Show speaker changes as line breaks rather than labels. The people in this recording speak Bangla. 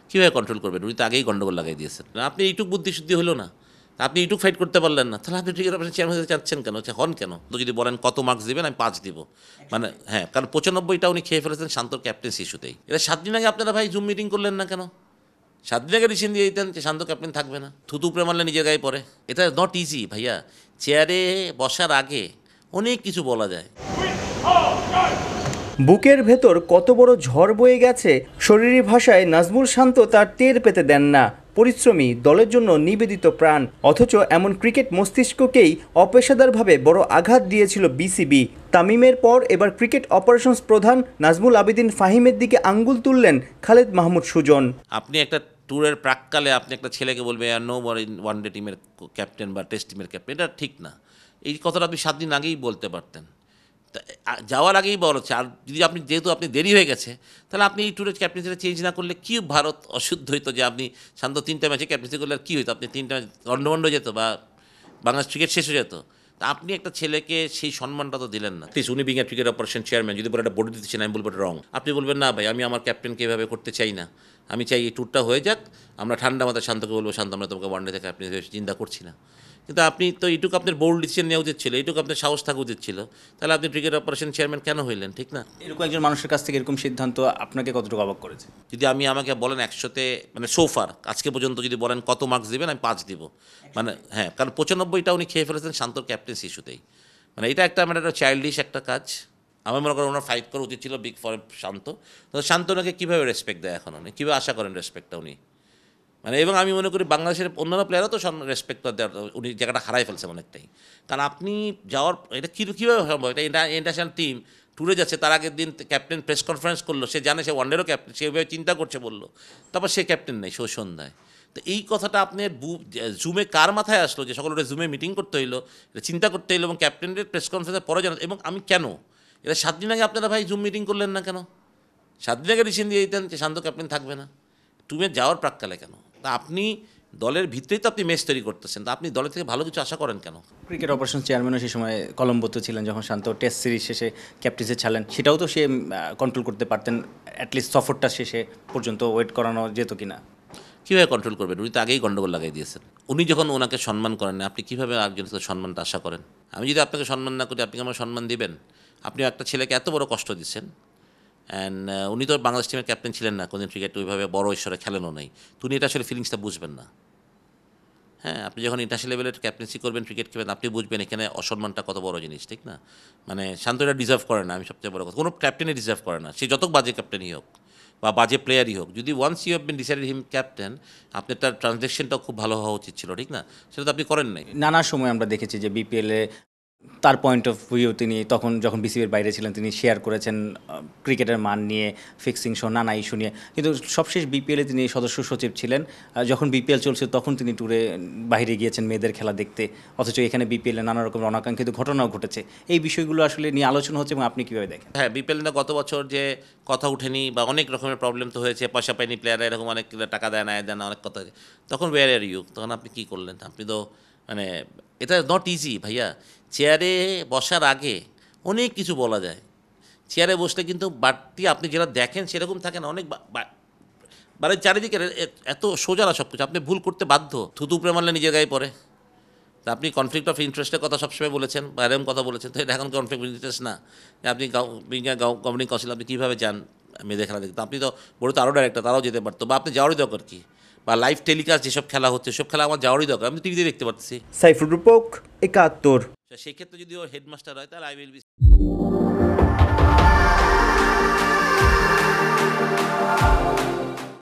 কীভাবে কন্ট্রোল করবেন? উনি তো আগেই গন্ডগোল লাগাই দিয়েছেন। আপনি এইটুক বুদ্ধিশুদ্ধি হলো না, আপনি এইটুক ফাইট করতে পারলেন না, তাহলে আপনি ক্রিকেট অপারেশন চেয়ারম্যান হতে চাচ্ছেন কেন? হন কেন? তো যদি বলেন কত মার্কস দেবেন, আমি 5 দিব। মানে হ্যাঁ, কারণ 95টা উনি খেয়ে ফেলেছেন শান্তর ক্যাপ্টেন্সি ইস্যুতেই। এটা 7 দিন আগে আপনারা ভাই জুম মিটিং করলেন না কেন? 7 দিন আগে ডিসিশন দিয়ে দিতেন যে শান্ত ক্যাপ্টেন থাকবে না। থুতু উপরে মারলে নিজের গায়ে পড়ে। এটা নট ইজি ভাইয়া। চেয়ারে বসার আগে অনেক কিছু বলা যায়।
বুকের ভেতর কত বড় ঝড় বয়ে গেছে শরীরী ভাষায় নাজমুল শান্ত তার টের পেতে দেন না। পরিশ্রমী, দলের জন্য নিবেদিত প্রাণ, অথচ এমন ক্রিকেট মস্তিষ্ককেই অপেশাদারভাবে বড় আঘাত দিয়েছিল বিসিবি। তামিমের পর এবার ক্রিকেট অপারেশনস প্রধান নাজমুল আবেদিন ফাহিমের দিকে আঙ্গুল তুললেন খালেদ মাহমুদ সুজন।
আপনি একটা ট্যুরের প্রাককালে আপনি একটা ছেলেকে বলবে আর নো ওয়ান ডে টিমের ক্যাপ্টেন বা টেস্ট টিমের ক্যাপ্টেন, এটা ঠিক না। এই কথাটা আপনি 7 দিন আগেই বলতে পারতেন। যাওয়ার আগেই বলা হচ্ছে। আর যদি আপনি যেহেতু আপনি দেরি হয়ে গেছে, তাহলে আপনি এই ট্যুরের ক্যাপ্টেন্সিটা চেঞ্জ না করলে কি ভারত অশুদ্ধ হইতো যে আপনি শান্ত 3টা ম্যাচে ক্যাপ্টেন্সি করলে আর কী হইতো? আপনি 3টা ম্যাচ দণ্ডমণ্ড যেত বা বাংলাদেশ ক্রিকেট শেষ হয়ে যেত। তা আপনি একটা ছেলেকে সেই সম্মানটা তো দিলেন না। প্লিজ, উনি being a cricket operation chairman যদি বলে একটা বোর্ডে দিতেছেন, আমি বলবো রং। আপনি বলবেন না ভাই, আমি আমার ক্যাপ্টেনকে এভাবে করতে চাই না, আমি চাই এই ট্যুরটা হয়ে যাক, আমরা ঠান্ডা মাথায় শান্তকে বলবো শান্ত, আমরা তোমাকে ওয়ান ডেতে ক্যাপ্টেন চিন্তা করছি না। কিন্তু আপনি তো এইটুকু আপনার বোল্ড ডিসিশন নেওয়া উচিত ছিল, এইটুকু আপনার সাহস থাকা উচিত ছিল। তাহলে আপনি ক্রিকেট অপারেশন চেয়ারম্যান কেন হইলেন? ঠিক না?
এরকম একজন মানুষের কাছ থেকে এরকম সিদ্ধান্ত আপনাকে কতটুকু অবাক করেছে?
যদি আমাকে বলেন 100তে মানে সোফার আজকে পর্যন্ত যদি বলেন কত মার্কস দেবেন, আমি 5 দিব। মানে হ্যাঁ, কারণ 95টা উনি খেয়ে ফেলেছেন শান্তর ক্যাপ্টেন্সি ইস্যুতেই। মানে এটা একটা মানে একটা চাইল্ডিশ একটা কাজ। আমার মনে করেন ওনার ফাইট করা উচিত ছিল বিগ ফর শান্ত। তো শান্ত ওনাকে কীভাবে রেসপেক্ট দেয় এখন, উনি কীভাবে আশা করেন রেসপেক্টটা উনি? মানে এবং আমি মনে করি বাংলাদেশের অন্যান্য প্লেয়ারও তো রেসপেক্ট দেওয়ার, উনি জায়গাটা হারাই ফেলছে অনেকটাই। কারণ আপনি যাওয়ার এটা কীভাবে সম্ভব? এটা ইন্টারন্যাশনাল টিম ট্যুরে যাচ্ছে, তার আগের দিন ক্যাপ্টেন প্রেস কনফারেন্স করলো, সে জানে সে ওয়ানডেরও ক্যাপ্টেন, সে ওইভাবে চিন্তা করছে বললো, তারপর সে ক্যাপ্টেন নেই সন্ধ্যায়। তো এই কথাটা আপনার জুমে কার মাথায় আসলো যে সকল জুমে মিটিং করতে হইলো, এটা চিন্তা করতে হইলো এবং ক্যাপ্টেনের প্রেস কনফারেন্সের পরে জানা, এবং আমি কেন এটা 7 দিন আগে আপনারা ভাই জুম মিটিং করলেন না কেন? 7 দিন আগে ডিসিশন দিয়ে দিতেন যে শান্ত ক্যাপ্টেন থাকবে না টুমে যাওয়ার প্রাককালে কেন? তা আপনি দলের ভিতরেই তো আপনি ম্যাচ তৈরি করতেছেন, তা আপনি দলের থেকে ভালো কিছু আশা করেন কেন?
ক্রিকেট অপারেশন চেয়ারম্যানও সেই সময় কলম্বোতে ছিলেন যখন শান্ত টেস্ট সিরিজ শেষে ক্যাপ্টেন্সি ছাড়লেন, সেটাও তো সে কন্ট্রোল করতে পারতেন। অ্যাটলিস্ট সফরটা শেষে পর্যন্ত ওয়েট করানো যেত কিনা?
কীভাবে কন্ট্রোল করবেন? উনি তো আগেই গন্ডগোল লাগাই দিয়েছেন। উনি যখন ওনাকে সম্মান করেন না, আপনি কীভাবে একজনের সম্মানটা আশা করেন? আমি যদি আপনাকে সম্মান না করি, আপনি কি আমার সম্মান দিবেন? আপনি একটা ছেলেকে এত বড় কষ্ট দিচ্ছেন, অ্যান্ড উনি তো বাংলাদেশ টিমের ক্যাপ্টেন ছিলেন না, কোনদিন ক্রিকেট ওইভাবে বড় ঈশ্বরে খেলেনও নাই। তো উনি এটা আসলে ফিলিংসটা বুঝবেন না। হ্যাঁ, আপনি যখন ইন্টারন্যাশনাল লেভেলের ক্যাপ্টেন্সি করবেন, ক্রিকেট খেলবেন, আপনি বুঝবেন এখানে অসম্মানটা কত বড় জিনিস, ঠিক না? মানে শান্ত এটা ডিজার্ভ করে না, আমি সবচেয়ে বড় কথা, কোনো ক্যাপ্টেনই ডিজার্ভ করে না, সে যত বাজে ক্যাপ্টেনই হোক বা বাজে প্লেয়ারই হোক। যদি once you have been decided him captain, আপনার তার ট্রানজ্যাকশনটাও খুব ভালো হওয়া উচিত ছিল, ঠিক না? সেটা তো আপনি করেন নাই।
নানা সময় আমরা দেখেছি যে বিপিএলে তার পয়েন্ট অফ ভিউ তিনি তখন যখন বিসিবির বাইরে ছিলেন তিনি শেয়ার করেছেন ক্রিকেটের মান নিয়ে, ফিক্সিং সহ নানা ইস্যু নিয়ে। কিন্তু সবশেষ বিপিএলে তিনি সদস্য সচিব ছিলেন। যখন বিপিএল চলছে তখন তিনি ট্যুরে বাইরে গিয়েছেন মেয়েদের খেলা দেখতে, অথচ এখানে বিপিএলে নানা রকম অনাকাঙ্ক্ষিত ঘটনাও ঘটেছে। এই বিষয়গুলো আসলে নিয়ে আলোচনা হচ্ছে এবং আপনি কীভাবে দেখেন?
হ্যাঁ, বিপিএল না গত বছর যে কথা উঠেনি বা অনেক রকমের প্রবলেম তো হয়েছে, পয়সা পায়নি প্লেয়াররা, এরকম অনেক টাকা দেয় না, দেয় না, অনেক কথা। তখন ওয়্যার আর ইউ, তখন আপনি কী করলেন? আপনি তো মানে এটা নট ইজি ভাইয়া। চেয়ারে বসার আগে অনেক কিছু বলা যায়। চেয়ারে বসলে কিন্তু বাড়তি আপনি যেটা দেখেন সেরকম থাকে না, অনেক মানে চারিদিকে এত সোজা না সব কিছু, আপনি ভুল করতে বাধ্য। থুতু উপরে মারলে নিজের গায়ে পড়ে। তা আপনি কনফ্লিক্ট অফ ইন্টারেস্টের কথা সবসময় বলেছেন বা এরকম কথা বলেছেন, তো এটা এখন কনফ্লিক্ট অফ ইন্টারেস্ট না যে আপনি গভর্নিং কাউন্সিল আপনি কীভাবে যান মেয়েদের খেলা দেখতে? আপনি তো বড় তো আরও ডাইরেক্টর, তারাও যেতে পারতো, বা আপনি যাওয়ারই দরকার কি? বা লাইভ টেলিকাস্ট যেসব খেলা হচ্ছে সব খেলা আমার যাওয়ারই দরকার, আমি টিভিতে দেখতে পাচ্ছি।
সাইফুর রূপক, ৭১।
সেই ক্ষেত্রে যদি ও হেডমাস্টার হয় তাহলে আই উইল বি